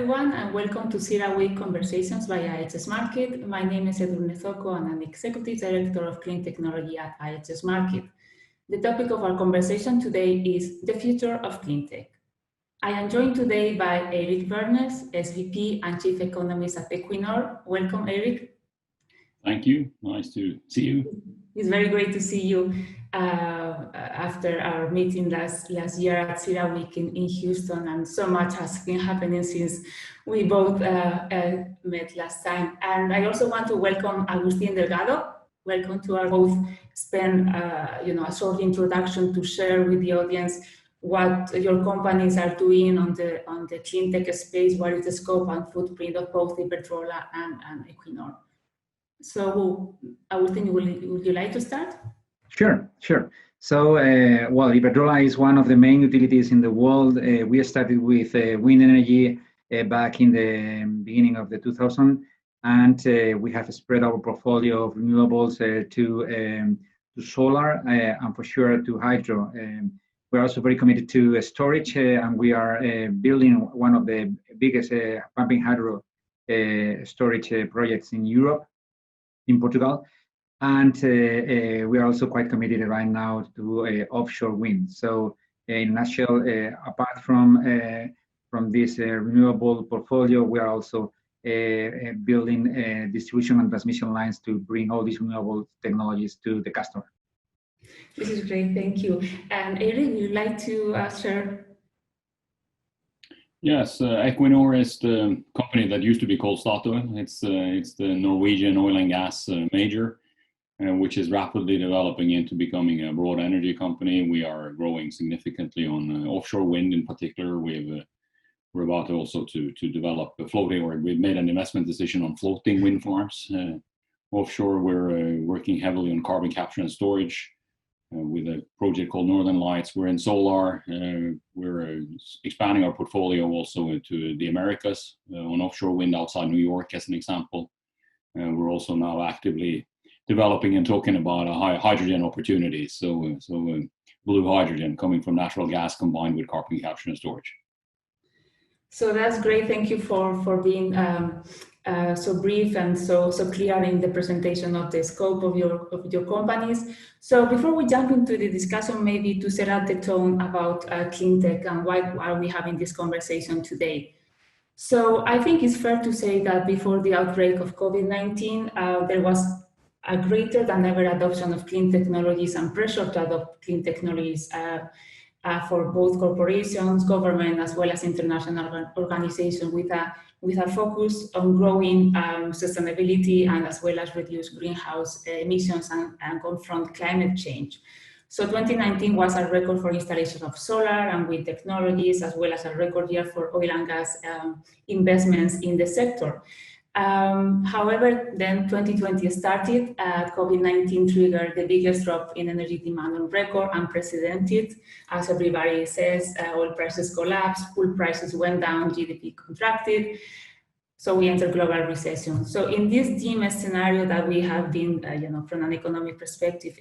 everyone, and welcome to CERAWeek Conversations by IHS Markit. My name is Edurne Zoko, and I'm Executive Director of Clean Technology at IHS Markit. The topic of our conversation today is the future of clean tech. I am joined today by Eric Vernes, SVP and Chief Economist at Equinor. Welcome, Eric. Thank you. Nice to see you. It's very great to see you after our meeting last year at CERAWeek in Houston, and so much has been happening since we both met last time. And I also want to welcome Agustin Delgado. Welcome to our both spend a short introduction to share with the audience what your companies are doing on the clean tech space, what is the scope and footprint of both Iberdrola and Equinor. So, Agustin, would you like to start? Sure. So, Iberdrola is one of the main utilities in the world. We started with wind energy back in the beginning of the 2000s, and we have spread our portfolio of renewables to solar and for sure to hydro. We're also very committed to storage, and we are building one of the biggest pumping hydro storage projects in Europe, in Portugal. And we are also quite committed right now to offshore wind. So in a nutshell, apart from this renewable portfolio, we are also building distribution and transmission lines to bring all these renewable technologies to the customer. This is great, thank you. And Eric, would you like to share? Yes, Equinor is the company that used to be called Statoil. It's the Norwegian oil and gas major, which is rapidly developing into becoming a broad energy company. We are growing significantly on offshore wind in particular. We're about also to develop a floating, or we've made an investment decision on floating wind farms. Offshore, we're working heavily on carbon capture and storage. With a project called Northern Lights. We're in solar. We're expanding our portfolio also into the Americas on offshore wind outside New York, as an example. We're also now actively developing and talking about hydrogen opportunities. So blue hydrogen coming from natural gas combined with carbon capture and storage. So that's great. Thank you for being so brief and so clear in the presentation of the scope of your companies. So before we jump into the discussion, maybe to set up the tone about clean tech and why are we having this conversation today. So I think it's fair to say that before the outbreak of COVID-19, there was a greater than ever adoption of clean technologies and pressure to adopt clean technologies for both corporations, government, as well as international organizations with a focus on growing sustainability and as well as reduce greenhouse emissions and confront climate change. So 2019 was a record for installation of solar and wind technologies, as well as a record year for oil and gas investments in the sector. However, then 2020 started, COVID-19 triggered the biggest drop in energy demand on record, unprecedented. As everybody says, oil prices collapsed, pool prices went down, GDP contracted. So we entered global recession. So in this dim scenario that we have been, from an economic perspective,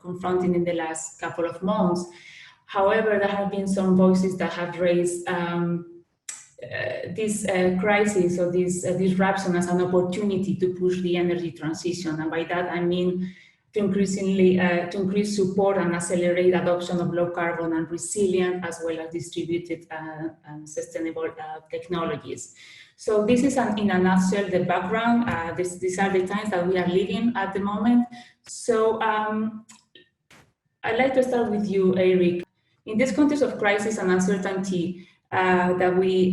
confronting in the last couple of months, however, there have been some voices that have raised this crisis or this disruption as an opportunity to push the energy transition. And by that, I mean to increase support and accelerate adoption of low carbon and resilient, as well as distributed and sustainable technologies. So this is, in a nutshell, the background. These are the times that we are living at the moment. So I'd like to start with you, Eric. In this context of crisis and uncertainty, that we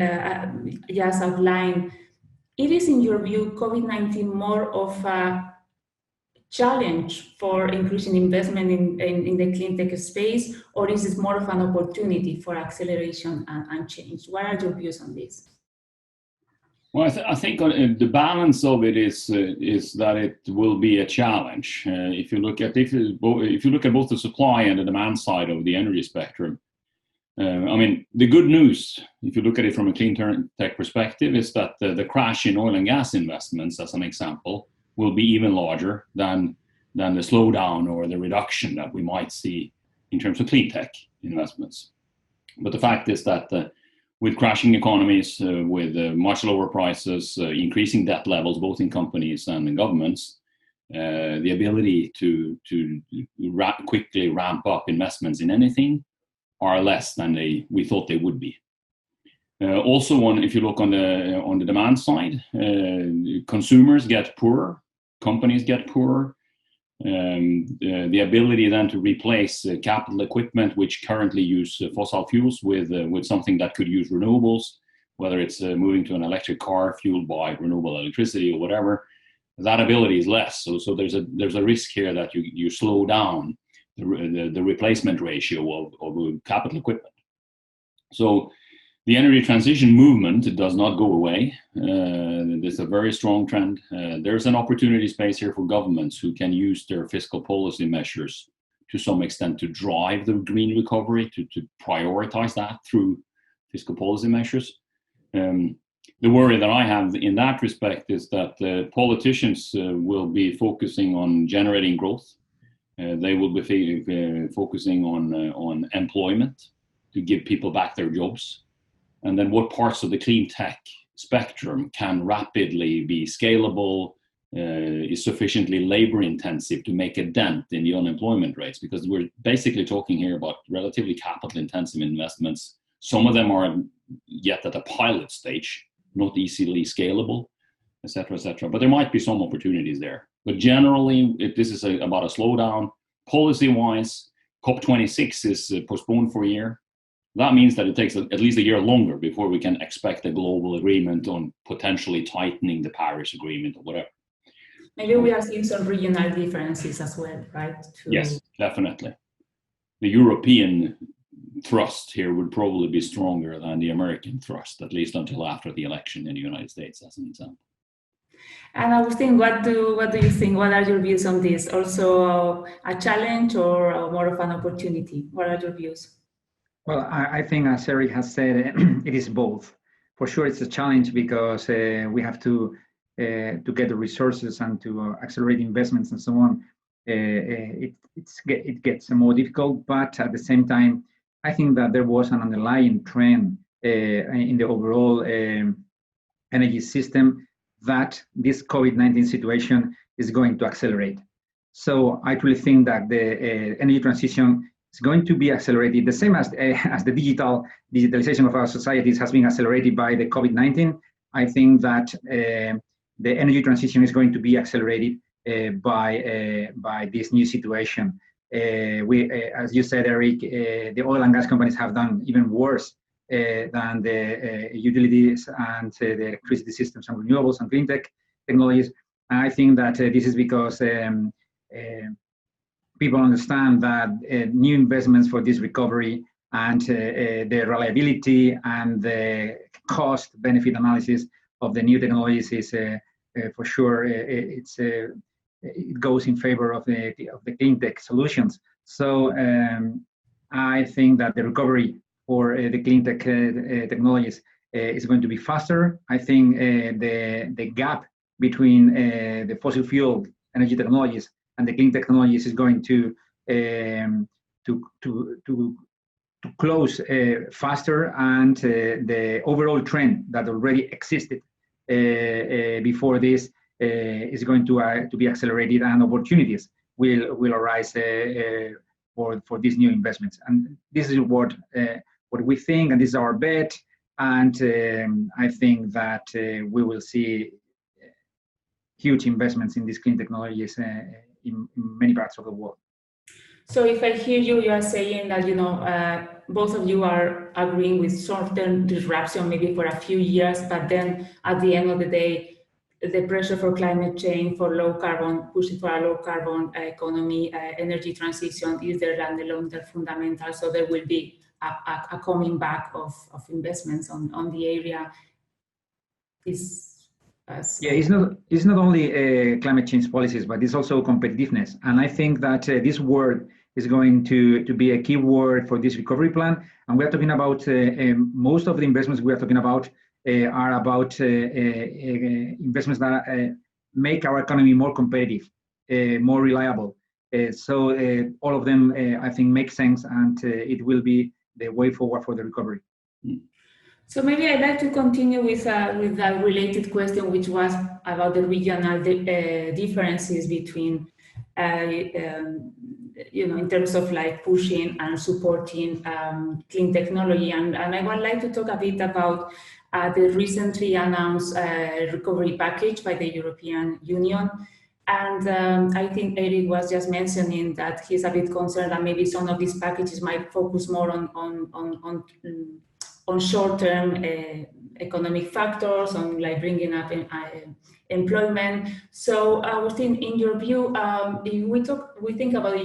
just outlined, it is, in your view, COVID-19 more of a challenge for increasing investment in the clean tech space, or is it more of an opportunity for acceleration and change? What are your views on this? Well, I think the balance of it is that it will be a challenge. If you look at both the supply and the demand side of the energy spectrum, the good news, if you look at it from a clean tech perspective, is that the crash in oil and gas investments, as an example, will be even larger than the slowdown or the reduction that we might see in terms of clean tech investments. But the fact is that with crashing economies, with much lower prices, increasing debt levels, both in companies and in governments, the ability to quickly ramp up investments in anything are less than we thought they would be. Also, if you look on the demand side, consumers get poorer, companies get poorer. The ability then to replace capital equipment which currently use fossil fuels with something that could use renewables, whether it's moving to an electric car fueled by renewable electricity or whatever, that ability is less. So there's a risk here that you slow down the replacement ratio of capital equipment. So the energy transition movement does not go away. There's a very strong trend. There's an opportunity space here for governments who can use their fiscal policy measures to some extent to drive the green recovery, to prioritize that through fiscal policy measures. The worry that I have in that respect is that politicians will be focusing on generating growth. They will be focusing on employment to give people back their jobs. And then what parts of the clean tech spectrum can rapidly be scalable, is sufficiently labor intensive to make a dent in the unemployment rates, because we're basically talking here about relatively capital intensive investments. Some of them are yet at a pilot stage, not easily scalable, et cetera, but there might be some opportunities there. But generally, this is about a slowdown. Policy-wise, COP26 is postponed for a year. That means that it takes at least a year longer before we can expect a global agreement on potentially tightening the Paris Agreement or whatever. Maybe we are seeing some regional differences as well, right? Yes, definitely. The European thrust here would probably be stronger than the American thrust, at least until after the election in the United States, as an example. And Agustin, what do you think? What are your views on this? Also a challenge or more of an opportunity? What are your views? Well, I think, as Eric has said, it is both. For sure, it's a challenge because we have to get the resources and to accelerate investments and so on. It gets more difficult, but at the same time, I think that there was an underlying trend in the overall energy system that this COVID-19 situation is going to accelerate. So I truly think that the energy transition is going to be accelerated, the same as the digitalization of our societies has been accelerated by the COVID-19. I think that the energy transition is going to be accelerated by this new situation. As you said, Eric, the oil and gas companies have done even worse than the utilities and the electricity systems and renewables and cleantech technologies. And I think that this is because people understand that new investments for this recovery and the reliability and the cost-benefit analysis of the new technologies is for sure it goes in favor of the clean tech solutions. So I think that the recovery for the clean tech technologies is going to be faster. I think the gap between the fossil fuel energy technologies and the clean technologies is going to close faster, and the overall trend that already existed before this is going to be accelerated, and opportunities will arise for these new investments. And this is what we think, and this is our bet. And I think that we will see huge investments in these clean technologies in many parts of the world. So if I hear you, you are saying that, both of you are agreeing with short-term disruption, maybe for a few years, but then at the end of the day, the pressure for climate change, for low carbon, pushing for a low carbon economy, energy transition is there than the long-term fundamentals. So there will be a coming back of investments on the area. It's not only climate change policies, but it's also competitiveness. And I think that this word is going to be a key word for this recovery plan. And we are talking about most of the investments we are talking about are about investments that make our economy more competitive, more reliable. So all of them, I think, make sense, and it will be the way forward for the recovery. So maybe I'd like to continue with a related question, which was about the regional differences between, in terms of like pushing and supporting clean technology. And I would like to talk a bit about the recently announced recovery package by the European Union. And I think Eric was just mentioning that he's a bit concerned that maybe some of these packages might focus more on short-term economic factors, on like bringing up employment. So I was thinking, in your view, if we think about the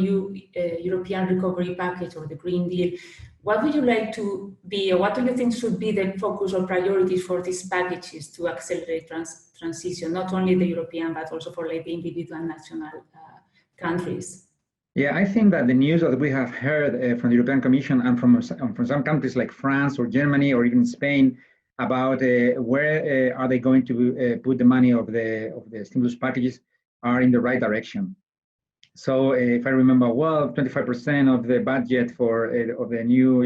European recovery package or the Green Deal, what would you like to be, or what do you think should be the focus or priorities for these packages to accelerate transition, not only the European, but also for like the individual national countries? Yeah, I think that the news that we have heard from the European Commission and from some countries like France or Germany or even Spain about where are they going to put the money of the stimulus packages are in the right direction. So if I remember well, 25% of the budget for of the new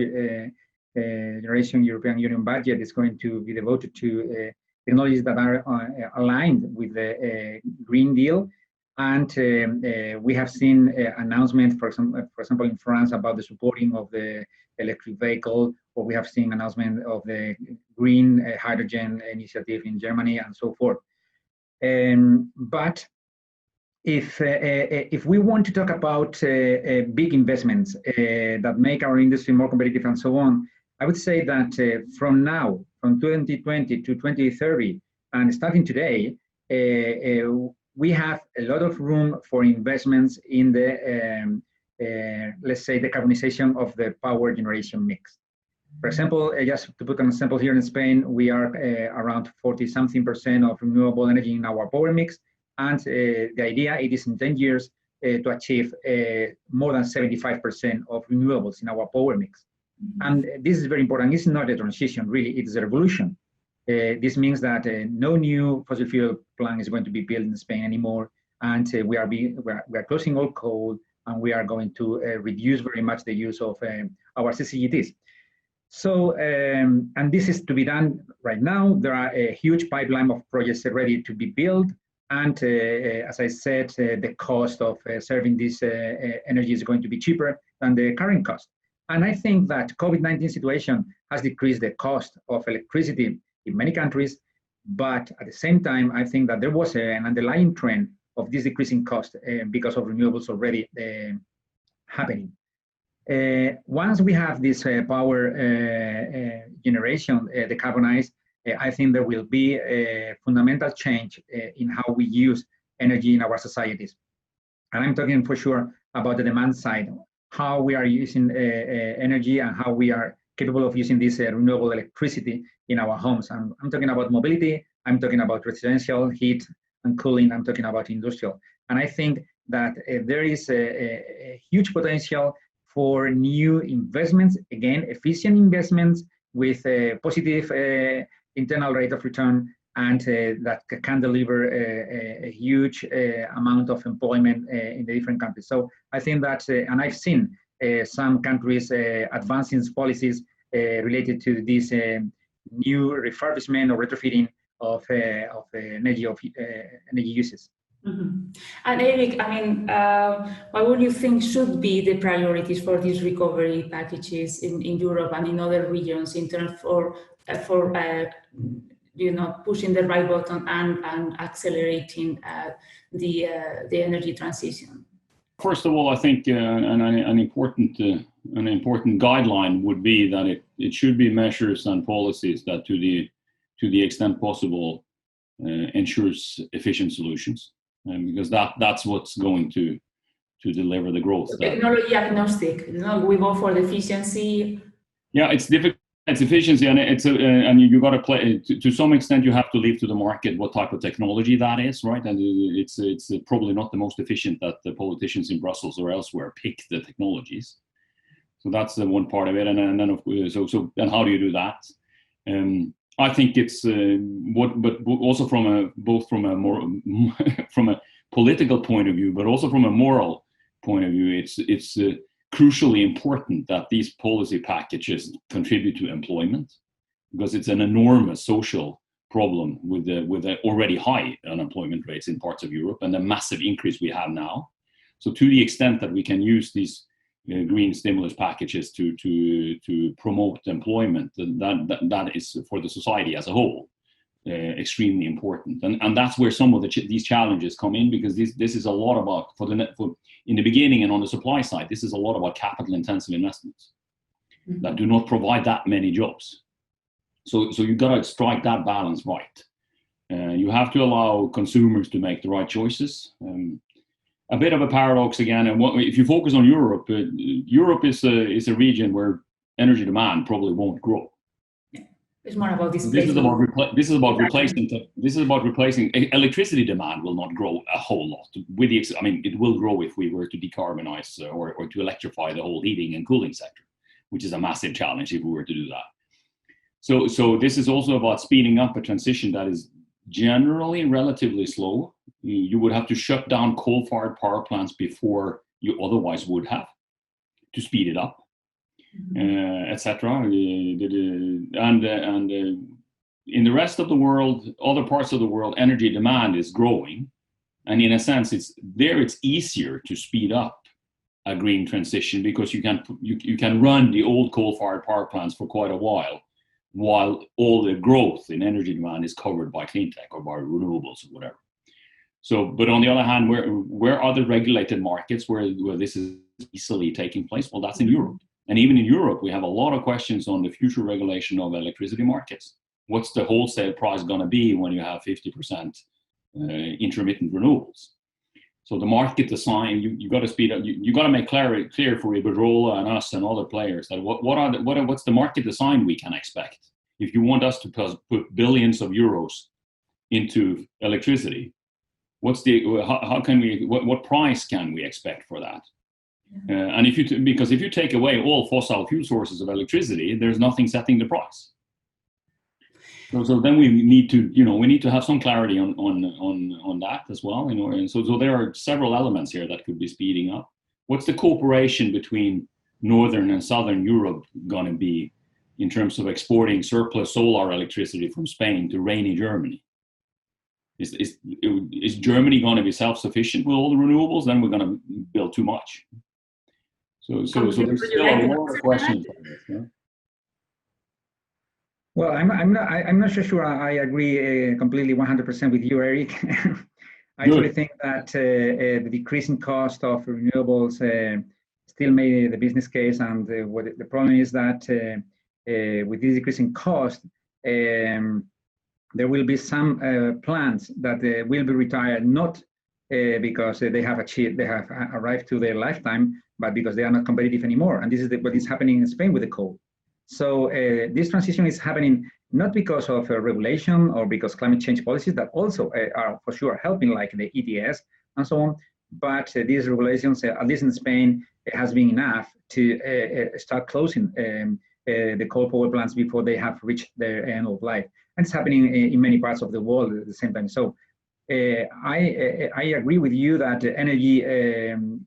generation European Union budget is going to be devoted to technologies that are aligned with the Green Deal. And we have seen announcements, for example, in France about the supporting of the electric vehicle, or we have seen announcement of the green hydrogen initiative in Germany and so forth. But if we want to talk about big investments that make our industry more competitive and so on, I would say that from now, from 2020 to 2030, and starting today, we have a lot of room for investments in the, let's say, decarbonization of the power generation mix. For example, just to put an example here in Spain, we are around 40-something% of renewable energy in our power mix. And the idea it is in 10 years to achieve more than 75% of renewables in our power mix. And this is very important. It's not a transition, really, it's a revolution. This means that no new fossil fuel plant is going to be built in Spain anymore. And we are closing all coal, and we are going to reduce very much the use of our CCGTs. So, and this is to be done right now. There are a huge pipeline of projects ready to be built. And as I said, the cost of serving this energy is going to be cheaper than the current cost. And I think that COVID-19 situation has decreased the cost of electricity in many countries. But at the same time, I think that there was an underlying trend of this decreasing cost because of renewables already happening. Once we have this power generation decarbonized, I think there will be a fundamental change in how we use energy in our societies. And I'm talking for sure about the demand side, how we are using energy and how we are capable of using this renewable electricity in our homes. And I'm talking about mobility, I'm talking about residential heat and cooling, I'm talking about industrial. And I think that there is a huge potential for new investments, again, efficient investments with a positive internal rate of return, and that can deliver a huge amount of employment in the different countries. So I think that, and I've seen some countries advancing policies related to this new refurbishment or retrofitting of energy uses. Mm-hmm. And Eric, I mean, what would you think should be the priorities for these recovery packages in Europe and in other regions in terms for pushing the right button and accelerating the energy transition? First of all, I think an important guideline would be that it should be measures and policies that, to the extent possible, ensures efficient solutions, because that's what's going to deliver the growth. So technology agnostic. We go for the efficiency. Yeah, it's difficult. It's efficiency, and and you got to play to some extent. You have to leave to the market what type of technology that is, right? And it's probably not the most efficient that the politicians in Brussels or elsewhere pick the technologies. So that's the one part of it, and then of course, so then how do you do that? I think it's but also from a political point of view, but also from a moral point of view, it's crucially important that these policy packages contribute to employment, because it's an enormous social problem with the already high unemployment rates in parts of Europe and the massive increase we have now. So to the extent that we can use these green stimulus packages to promote employment, that is for the society as a whole extremely important, and that's where some of these challenges come in, because this is a lot about in the beginning and on the supply side, this is a lot about capital intensive investments that do not provide that many jobs. So you've got to strike that balance right. You have to allow consumers to make the right choices. A bit of a paradox again, and if you focus on Europe, Europe is a region where energy demand probably won't grow. It's more about displacement. This is about replacing. Electricity demand will not grow a whole lot. I mean, it will grow if we were to decarbonize or to electrify the whole heating and cooling sector, which is a massive challenge if we were to do that. So this is also about speeding up a transition that is generally relatively slow. You would have to shut down coal-fired power plants before you otherwise would have to speed it up. Etc. And in the rest of the world, other parts of the world, energy demand is growing, and in a sense, it's easier to speed up a green transition because you can run the old coal-fired power plants for quite a while all the growth in energy demand is covered by Cleantech or by renewables or whatever. So, but on the other hand, where are the regulated markets where this is easily taking place? Well, that's in Europe. And even in Europe, we have a lot of questions on the future regulation of electricity markets. What's the wholesale price going to be when you have 50% intermittent renewables? So the market design, you got to speed up. You got to make clear for Iberdrola and us and other players that what's the market design we can expect if you want us to put billions of euros into electricity. What price can we expect for that? And because if you take away all fossil fuel sources of electricity, there's nothing setting the price. So then we need to have some clarity on that as well. And so there are several elements here that could be speeding up. What's the cooperation between Northern and Southern Europe going to be in terms of exporting surplus solar electricity from Spain to rainy Germany? Is Germany going to be self-sufficient with all the renewables? Then we're going to build too much. So there's still a lot of questions on this. Yeah? Well, I'm not so sure I agree completely 100% with you, Eric. I actually think that the decreasing cost of renewables still made the business case, and what the problem is that with this decreasing cost, there will be some plants that will be retired, not because they have arrived to their lifetime, but because they are not competitive anymore. And this is what is happening in Spain with the coal. So this transition is happening not because of regulation or because climate change policies that also are for sure helping, like the ETS and so on, but these regulations, at least in Spain, has been enough to start closing the coal power plants before they have reached their end of life. And it's happening in many parts of the world at the same time. So I agree with you that energy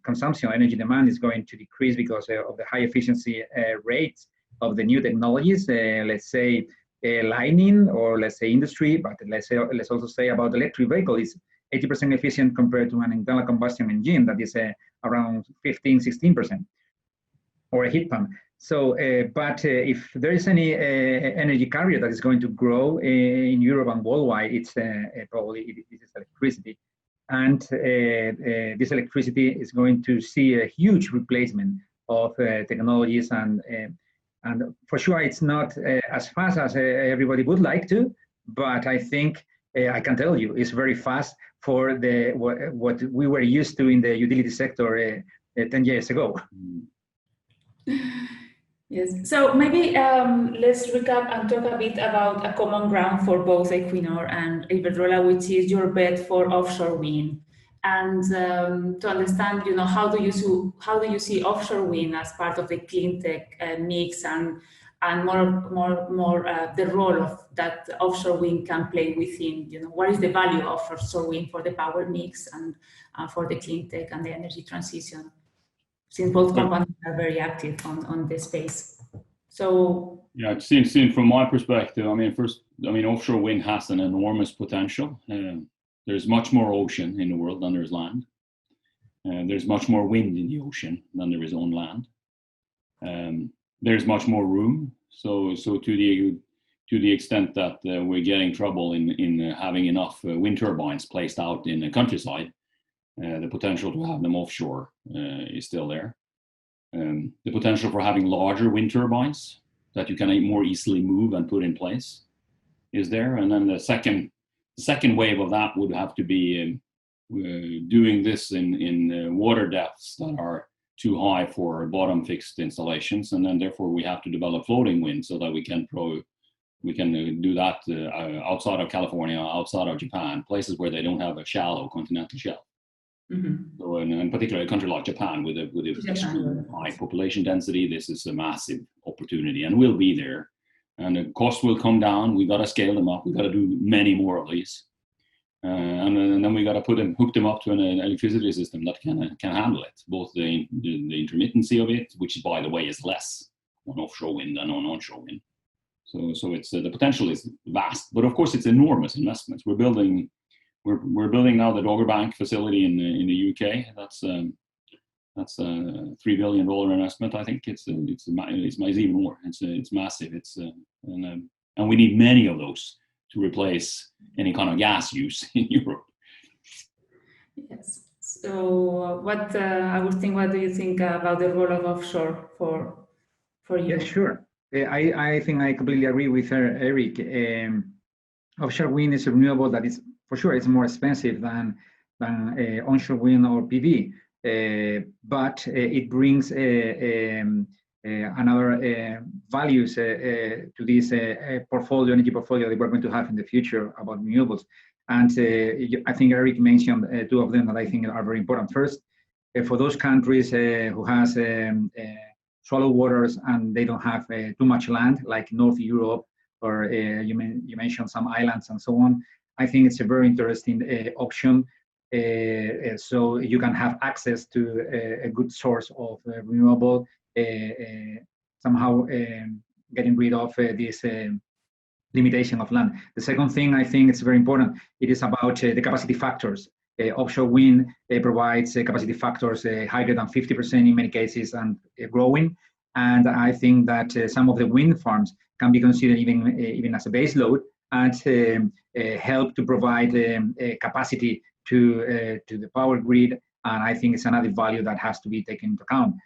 consumption, energy demand is going to decrease because of the high efficiency rates of the new technologies, let's say lighting, or let's say industry, but let's also say about electric vehicle is 80% efficient compared to an internal combustion engine that is around 15-16%, or a heat pump. So, but if there is any energy carrier that is going to grow in Europe and worldwide, it's probably this is electricity. And this electricity is going to see a huge replacement of technologies, and for sure it's not as fast as everybody would like to, but I think I can tell you it's very fast for what we were used to in the utility sector 10 years ago. Yes, so maybe let's recap and talk a bit about a common ground for both Equinor and Iberdrola, which is your bet for offshore wind. And to understand, how do you see offshore wind as part of the Cleantech mix, and more the role of that offshore wind can play within, what is the value of offshore wind for the power mix and for the Cleantech and the energy transition, since both companies are very active on this space. So yeah, it seems from my perspective. I mean, first, I mean, offshore wind has an enormous potential. There's much more ocean in the world than there's land. There's much more wind in the ocean than there is on land. There's much more room. So to the extent that we're getting trouble in having enough wind turbines placed out in the countryside, the potential to have them offshore is still there. The potential for having larger wind turbines that you can more easily move and put in place is there. And then the second wave of that would have to be doing this in water depths that are too high for bottom fixed installations, and then therefore we have to develop floating wind so that we can do that outside of California, outside of Japan, places where they don't have a shallow continental shelf. mm-hmm. So in particular, a country like Japan with a high population density, this is a massive opportunity and will be there. And the cost will come down. We got to scale them up. We got to do many more of these. And then we got to hook them up to an electricity system that can handle it, both the intermittency of it, which by the way is less on offshore wind than on onshore wind. So it's the potential is vast, but of course it's enormous investments. We're building now the Dogger Bank facility in the UK. That's a $3 billion investment. I think it's even more. It's massive. And we need many of those to replace any kind of gas use in Europe. Yes. So what what do you think about the role of offshore for you? Yeah, sure. I think I completely agree with Eric. Offshore wind is a renewable that is, for sure, it's more expensive than onshore wind or PV, but it brings another values to this energy portfolio that we're going to have in the future about renewables. And I think Eric mentioned two of them that I think are very important. First, for those countries who has shallow waters and they don't have too much land, like North Europe, or you mentioned some islands and so on, I think it's a very interesting option. So you can have access to a good source of renewable, somehow getting rid of this limitation of land. The second thing I think it's very important, it is about the capacity factors. Offshore wind provides capacity factors higher than 50% in many cases and growing. And I think that some of the wind farms can be considered even as a base load and help to provide capacity to the power grid. And I think it's another value that has to be taken into account.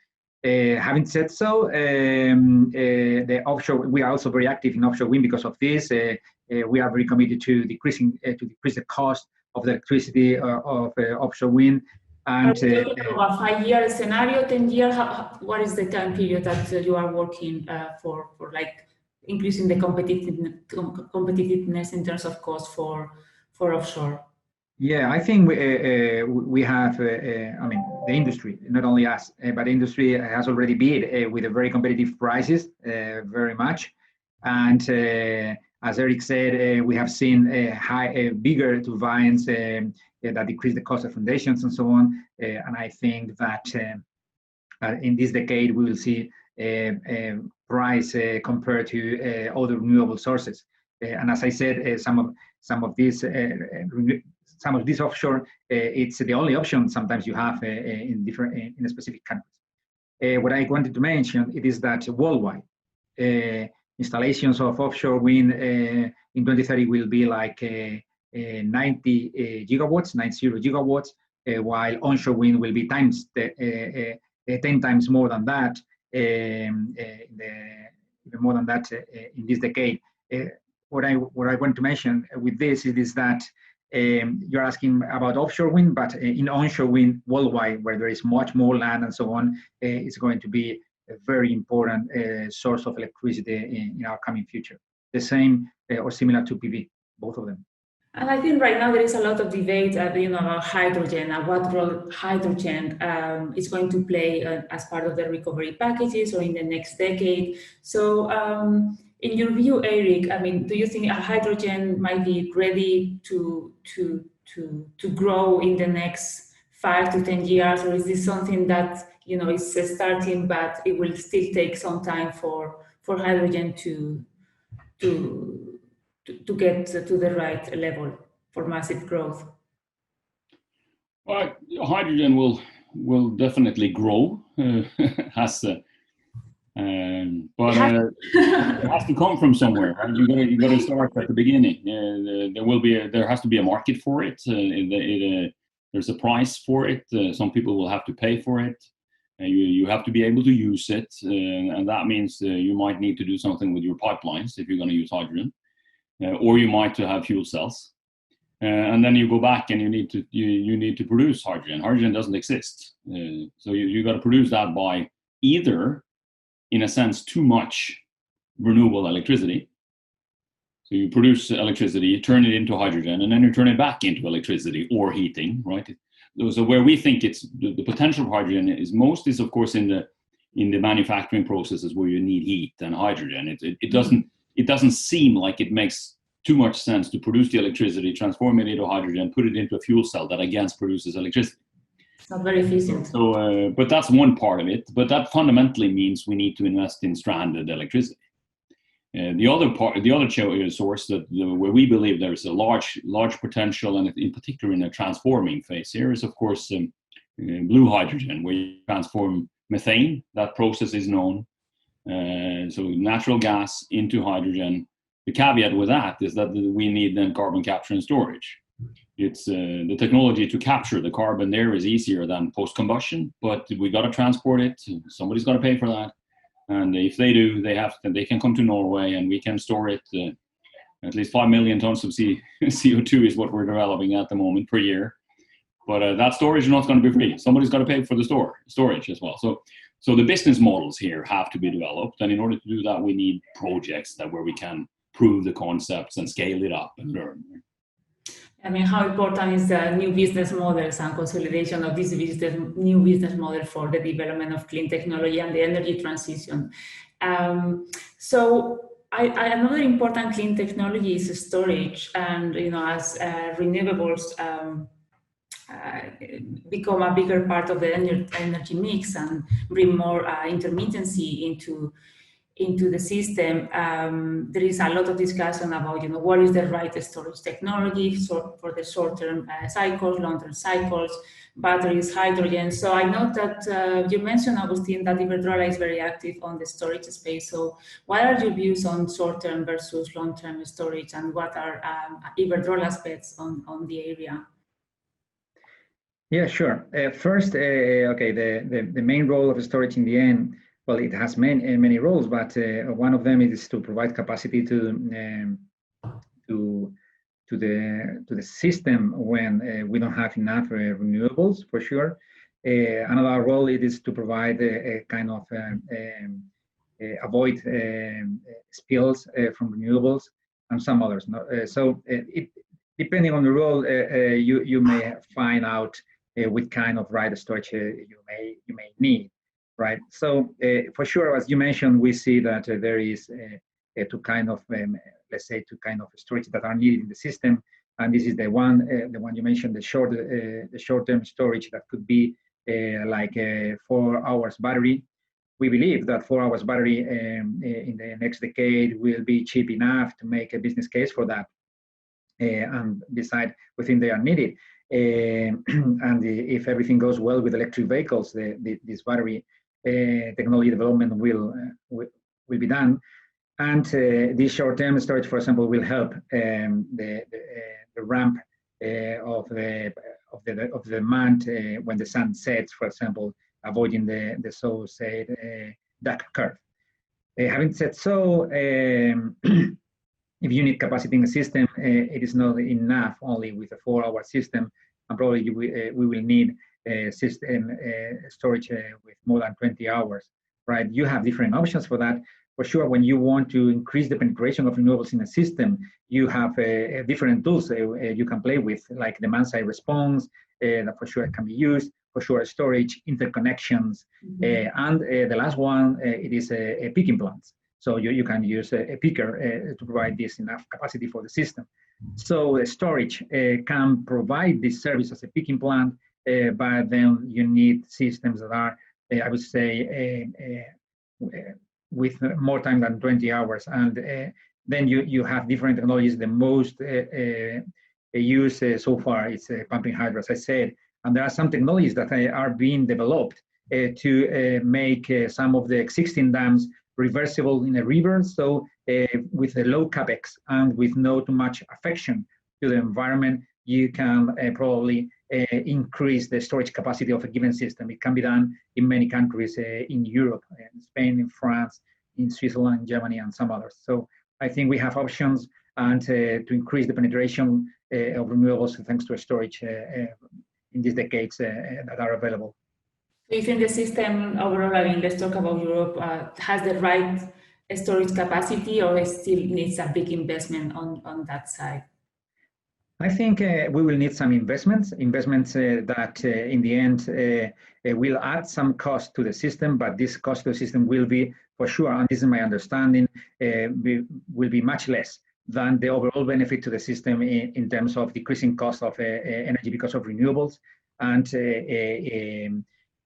Having said so, the offshore, we are also very active in offshore wind because of this. We are very committed to decrease the cost of the electricity of offshore wind. And are you talking about a 5-year scenario, 10 years? What is the time period that you are working for like increasing the competitiveness in terms of cost for offshore? Yeah, I think we have, I mean, the industry, not only us, but the industry has already bid with a very competitive prices, very much. And as Eric said, we have seen bigger turbines that decrease the cost of foundations and so on. And I think that in this decade, we will see a price compared to other renewable sources. And as I said, some of these offshore, it's the only option sometimes you have in specific countries. What I wanted to mention it is that worldwide installations of offshore wind in 2030 will be like 90 gigawatts, while onshore wind will be 10 times more than that, even more than that in this decade. What I want to mention with this is that you're asking about offshore wind, but in onshore wind worldwide, where there is much more land and so on, it's going to be a very important source of electricity in our coming future. The same or similar to PV, both of them. And I think right now there is a lot of debate, about hydrogen and what role hydrogen is going to play as part of the recovery packages or in the next decade. So, in your view, Eric, I mean, do you think hydrogen might be ready to grow in the next 5 to 10 years, or is this something that is starting, but it will still take some time for hydrogen to get to the right level for massive growth? Well, hydrogen will definitely grow, but it has to come from somewhere. Right? You got to start at the beginning. There has to be a market for it. There's a price for it. Some people will have to pay for it. You have to be able to use it, and that means you might need to do something with your pipelines if you're going to use hydrogen, or you might have fuel cells. And then you go back and you need to produce hydrogen. Hydrogen doesn't exist, so you got to produce that by either, in a sense, too much renewable electricity. So you produce electricity, you turn it into hydrogen, and then you turn it back into electricity or heating, right? So where we think it's the potential of hydrogen is of course in the manufacturing processes where you need heat and hydrogen. It doesn't seem like it makes too much sense to produce the electricity, transform it into hydrogen, put it into a fuel cell that again produces electricity. It's not very efficient. So, but that's one part of it. But that fundamentally means we need to invest in stranded electricity. The other source where we believe there's a large potential, and in particular in the transforming phase here, is of course blue hydrogen, where you transform methane. That process is known. So natural gas into hydrogen. The caveat with that is that we need then carbon capture and storage. It's the technology to capture the carbon there is easier than post-combustion, but we got to transport it. Somebody's got to pay for that, and if they do, they can come to Norway and we can store it. At least 5 million tons of CO2 is what we're developing at the moment per year. But that storage is not going to be free. Somebody's got to pay for the storage as well. So the business models here have to be developed, and in order to do that, we need projects where we can prove the concepts and scale it up and learn. I mean, how important is the new business models and consolidation of this new business model for the development of clean technology and the energy transition? So another important clean technology is storage, and as renewables become a bigger part of the energy mix and bring more intermittency into the system, there is a lot of discussion about what is the right storage technology for the short-term cycles, long-term cycles, batteries, hydrogen. So I know that you mentioned, Agustin, that Iberdrola is very active on the storage space. So what are your views on short-term versus long-term storage, and what are Iberdrola's bets on the area? Yeah, sure. First, the main role of storage in the end, well, it has many roles, but one of them is to provide capacity to the system when we don't have enough renewables, for sure. Another role it is to provide a kind of avoid spills from renewables and some others. So depending on the role, you may find out what kind of right storage you may need. Right. So for sure, as you mentioned, we see that there is two kind of storage that are needed in the system, and this is the one you mentioned, the short-term storage that could be like a 4 hours battery. We believe that 4 hours battery in the next decade will be cheap enough to make a business case for that, and decide we think they are needed. And if everything goes well with electric vehicles, this battery technology development will be done, and this short-term storage, for example, will help the ramp of the demand when the sun sets, for example, avoiding the so-said duck curve. Having said so, if you need capacity in the system, it is not enough only with a 4-hour system, and probably we will need system storage with more than 20 hours, right? You have different options for that. For sure, when you want to increase the penetration of renewables in a system, you have different tools you can play with, like demand-side response, that for sure can be used, for sure storage, interconnections, and the last one, it is a peaking plants. So you can use a peaker to provide this enough capacity for the system. So storage can provide this service as a peaking plant, but then you need systems that are, I would say, with more time than 20 hours. And then you have different technologies. The most used so far is pumping hydro, as I said. And there are some technologies that are being developed to make some of the existing dams reversible in a river, so with a low capex and with no too much affection to the environment, you can probably increase the storage capacity of a given system. It can be done in many countries in Europe, in Spain, in France, in Switzerland, Germany, and some others. So I think we have options and to increase the penetration of renewables thanks to storage in these decades that are available. Do you think the system overall, I mean, let's talk about Europe, has the right storage capacity, or it still needs a big investment on that side? I think we will need some investments that in the end will add some cost to the system, but this cost to the system will be, for sure, and this is my understanding, will be much less than the overall benefit to the system in terms of decreasing cost of energy because of renewables and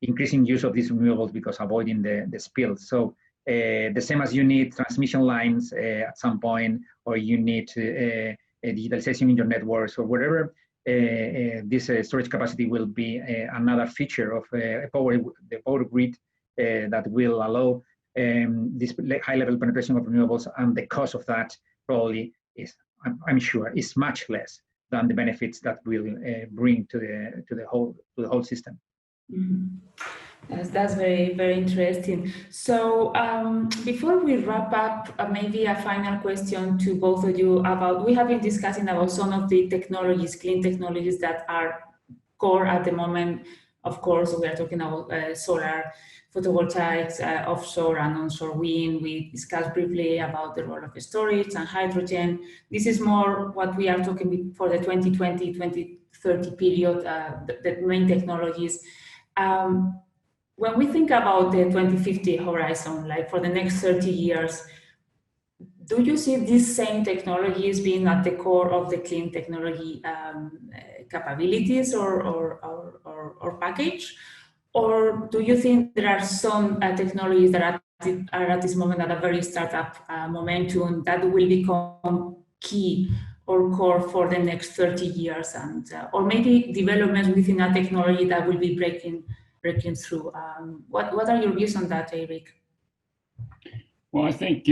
increasing use of these renewables because avoiding the spills. So the same as you need transmission lines at some point, or you need digitalization in your networks or whatever, this storage capacity will be another feature of the power grid that will allow this high level penetration of renewables, and the cost of that probably is, I'm sure, is much less than the benefits that will bring to the whole system. Mm-hmm. That's very, very interesting. So before we wrap up, maybe a final question to both of you about, we have been discussing about some of the technologies, clean technologies that are core at the moment. Of course, we are talking about solar, photovoltaics, offshore and onshore wind. We discussed briefly about the role of storage and hydrogen. This is more what we are talking for the 2020, 2030 period, the main technologies. When we think about the 2050 horizon, like for the next 30 years, do you see these same technologies being at the core of the clean technology capabilities or package? Or do you think there are some technologies that are at this moment at a very startup momentum that will become key or core for the next 30 years, and or maybe developments within a technology that will be breaking through? What are your views on that, Eric? Well, I think,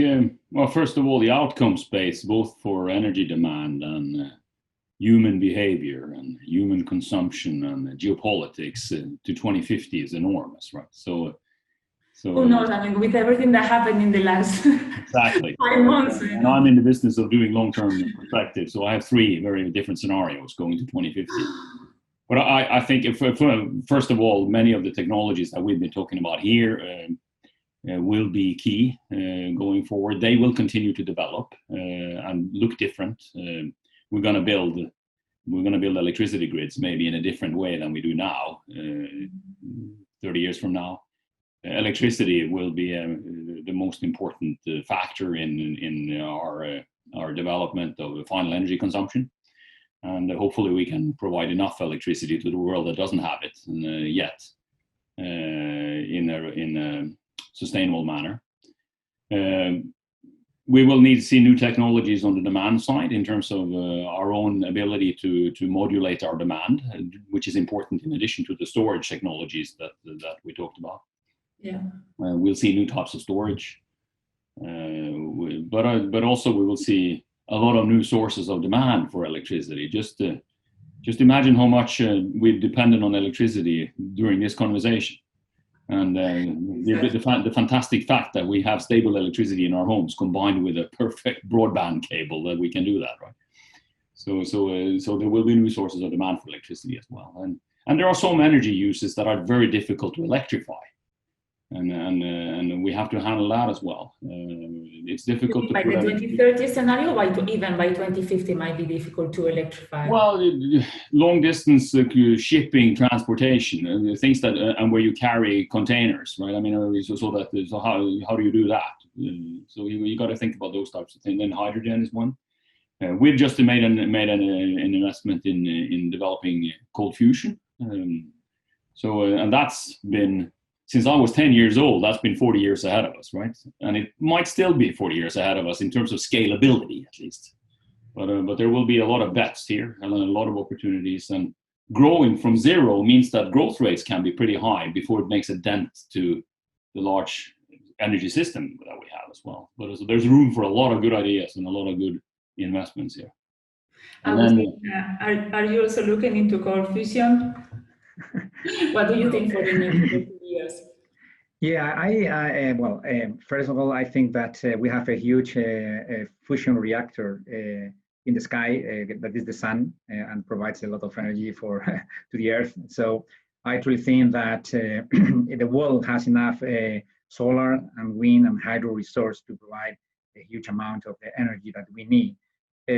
well, first of all, the outcome space, both for energy demand and human behavior and human consumption and geopolitics to 2050 is enormous, right? So who knows? I mean, with everything that happened in the last exactly 5 months. And I'm in the business of doing long-term perspective, so I have 3 very different scenarios going to 2050. But I think, first of all, many of the technologies that we've been talking about here will be key going forward. They will continue to develop and look different. We're going to build electricity grids maybe in a different way than we do now. 30 years from now, electricity will be the most important factor in our development of final energy consumption. And hopefully we can provide enough electricity to the world that doesn't have it yet in a sustainable manner. We will need to see new technologies on the demand side in terms of our own ability to modulate our demand, which is important in addition to the storage technologies that we talked about. Yeah. We'll see new types of storage, but also we will see a lot of new sources of demand for electricity. Just imagine how much we've depended on electricity during this conversation. And the fantastic fact that we have stable electricity in our homes combined with a perfect broadband cable that we can do that, right? So there will be new sources of demand for electricity as well. And there are some energy uses that are very difficult to electrify. And we have to handle that as well. It's difficult to by the 2030 scenario, even by 2050 might be difficult to electrify. Well, long distance shipping, transportation, things that and where you carry containers, right? I mean, so how do you do that? So you got to think about those types of things. Then hydrogen is one. We've just made an investment in developing cold fusion. And that's been since I was 10 years old, that's been 40 years ahead of us, right? And it might still be 40 years ahead of us in terms of scalability, at least. But there will be a lot of bets here and a lot of opportunities. And growing from zero means that growth rates can be pretty high before it makes a dent to the large energy system that we have as well. But there's room for a lot of good ideas and a lot of good investments here. And then, are you also looking into core fusion? What do you think for the next 30 years? Yeah, well, first of all, I think that we have a huge fusion reactor in the sky that is the sun and provides a lot of energy for to the Earth. So I truly think that the world has enough solar and wind and hydro resource to provide a huge amount of the energy that we need.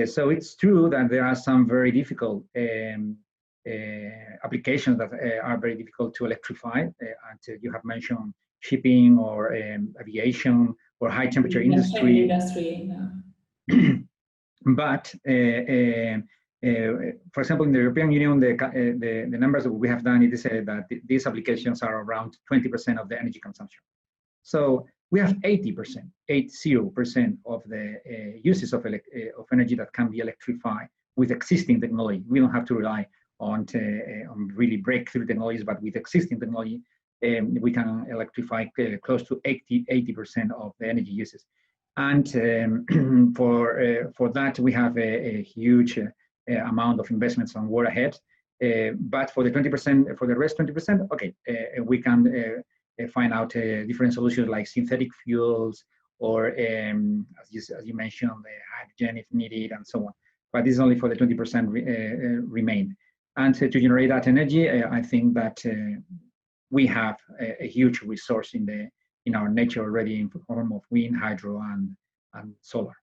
So it's true that there are some very difficult applications that are very difficult to electrify. And you have mentioned shipping or aviation or high temperature industry. But for example, in the European Union, the numbers that we have done is that these applications are around 20% of the energy consumption. So we have 80% of the uses of energy that can be electrified with existing technology. We don't have to rely on really breakthrough technologies, but with existing technology, we can electrify close to 80% of the energy uses. And for that, we have a huge amount of investments on work ahead. But for the 20%, for the rest 20%, okay, we can find out different solutions like synthetic fuels or, as you mentioned, hydrogen if needed and so on. But this is only for the 20% remain. And to generate that energy, I think that we have a huge resource in our nature already in the form of wind, hydro, and solar.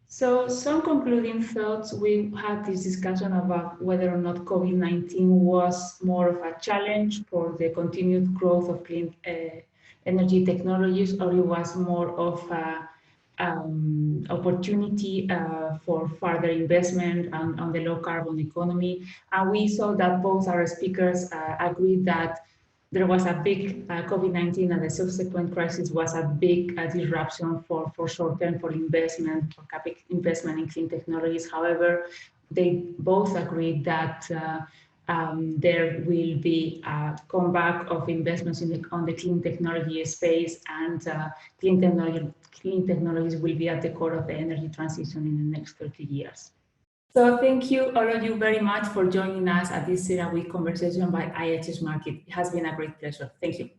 So some concluding thoughts. We had this discussion about whether or not COVID-19 was more of a challenge for the continued growth of clean energy technologies, or it was more of a opportunity for further investment on the low carbon economy. And we saw that both our speakers agreed that there was a big COVID-19 and the subsequent crisis was a big disruption for short-term for investment, for capital investment in clean technologies. However, they both agreed that there will be a comeback of investments on the clean technology space, and clean technologies will be at the core of the energy transition in the next 30 years. So thank you, all of you, very much for joining us at this CERAWeek conversation by IHS Markit. It has been a great pleasure. Thank you.